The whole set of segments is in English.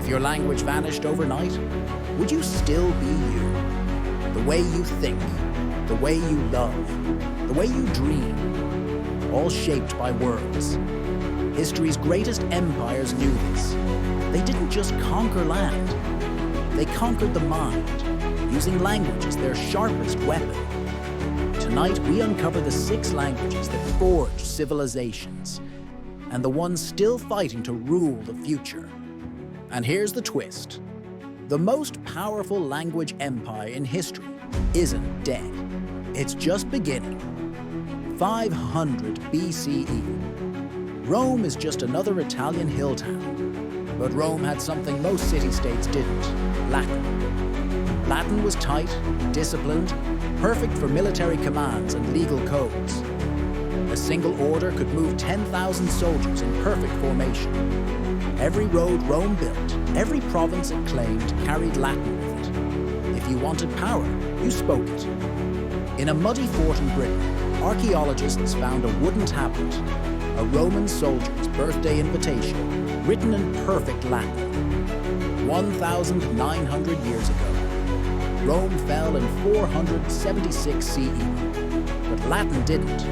If your language vanished overnight, would you still be you? The way you think, the way you love, the way you dream, all shaped by words. History's greatest empires knew this. They didn't just conquer land. They conquered the mind, using language as their sharpest weapon. Tonight, we uncover the 6 languages that forged civilizations, and the ones still fighting to rule the future. And here's the twist. The most powerful language empire in history isn't dead. It's just beginning. 500 BCE. Rome is just another Italian hill town. But Rome had something most city-states didn't: Latin. Latin was tight, disciplined, perfect for military commands and legal codes. A single order could move 10,000 soldiers in perfect formation. Every road Rome built, every province it claimed, carried Latin with it. If you wanted power, you spoke it. In a muddy fort in Britain, archaeologists found a wooden tablet, a Roman soldier's birthday invitation, written in perfect Latin. 1,900 years ago, Rome fell in 476 CE. But Latin didn't.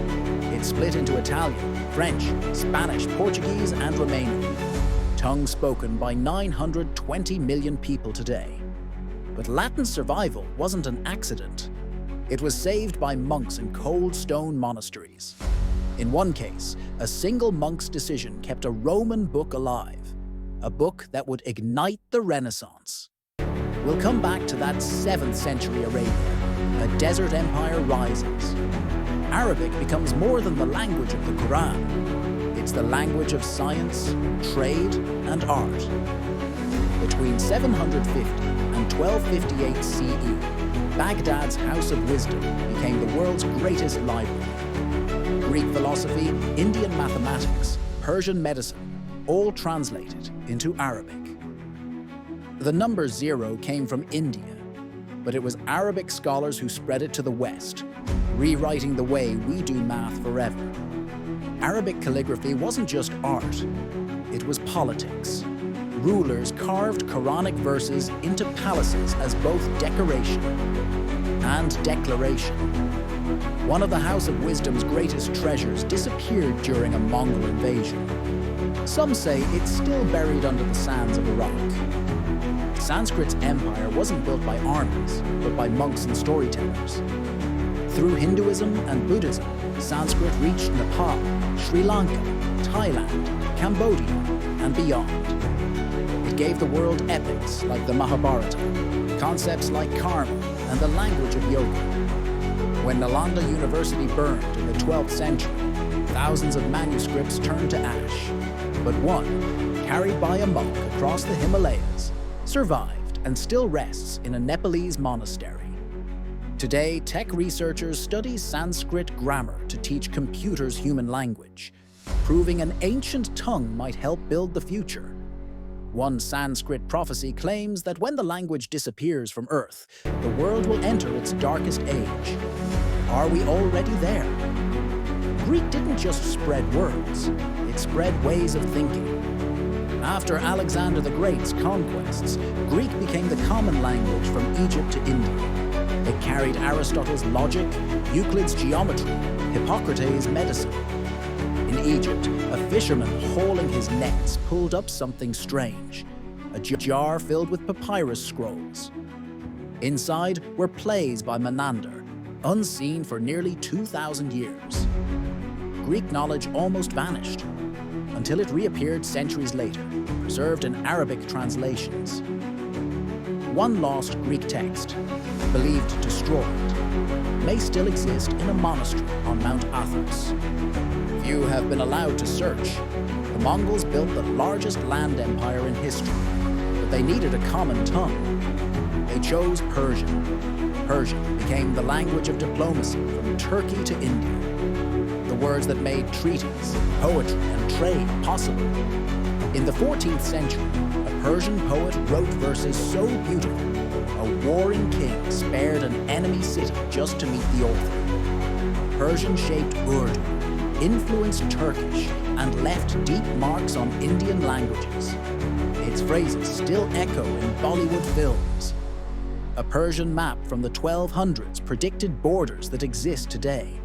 It split into Italian, French, Spanish, Portuguese, and Romanian. Tongue spoken by 920 million people today. But Latin's survival wasn't an accident. It was saved by monks in cold stone monasteries. In one case, a single monk's decision kept a Roman book alive, a book that would ignite the Renaissance. We'll come back to that 7th century Arabia. A desert empire rises. Arabic becomes more than the language of the Quran. It's the language of science, trade, and art. Between 750 and 1258 CE, Baghdad's House of Wisdom became the world's greatest library. Greek philosophy, Indian mathematics, Persian medicine, all translated into Arabic. The number 0 came from India, but it was Arabic scholars who spread it to the West, rewriting the way we do math forever. Arabic calligraphy wasn't just art, it was politics. Rulers carved Quranic verses into palaces as both decoration and declaration. One of the House of Wisdom's greatest treasures disappeared during a Mongol invasion. Some say it's still buried under the sands of Iraq. Sanskrit's empire wasn't built by armies, but by monks and storytellers. Through Hinduism and Buddhism, Sanskrit reached Nepal, Sri Lanka, Thailand, Cambodia, and beyond. It gave the world epics like the Mahabharata, concepts like karma, and the language of yoga. When Nalanda University burned in the 12th century, thousands of manuscripts turned to ash. But one, carried by a monk across the Himalayas, survived and still rests in a Nepalese monastery. Today, tech researchers study Sanskrit grammar to teach computers human language, proving an ancient tongue might help build the future. One Sanskrit prophecy claims that when the language disappears from Earth, the world will enter its darkest age. Are we already there? Greek didn't just spread words, it spread ways of thinking. After Alexander the Great's conquests, Greek became the common language from Egypt to India. It carried Aristotle's logic, Euclid's geometry, Hippocrates' medicine. In Egypt, a fisherman hauling his nets pulled up something strange, a jar filled with papyrus scrolls. Inside were plays by Menander, unseen for nearly 2,000 years. Greek knowledge almost vanished, until it reappeared centuries later, preserved in Arabic translations. One lost Greek text, believed destroyed, may still exist in a monastery on Mount Athos. Few have been allowed to search. The Mongols built the largest land empire in history, but they needed a common tongue. They chose Persian. Persian became the language of diplomacy from Turkey to India. The words that made treaties, poetry, and trade possible. In the 14th century, a Persian poet wrote verses so beautiful, a warring king spared an enemy city just to meet the author. Persian shaped Urdu, influenced Turkish, and left deep marks on Indian languages. its phrases still echo in Bollywood films. A Persian map from the 1200s predicted borders that exist today.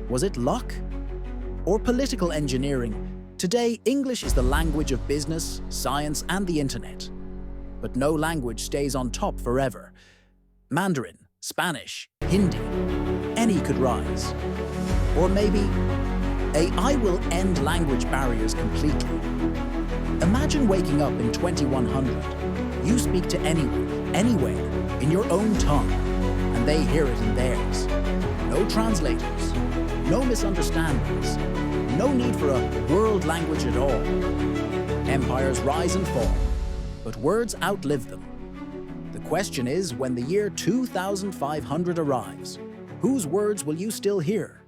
Was it luck? Or political engineering? Today, English is the language of business, science, and the internet. But no language stays on top forever. Mandarin, Spanish, Hindi, any could rise. Or maybe AI will end language barriers completely. Imagine waking up in 2100. You speak to anyone, anywhere, in your own tongue, and they hear it in theirs. No translators, no misunderstandings, no need for a world language at all. Empires rise and fall, but words outlive them. The question is, when the year 2500 arrives, whose words will you still hear?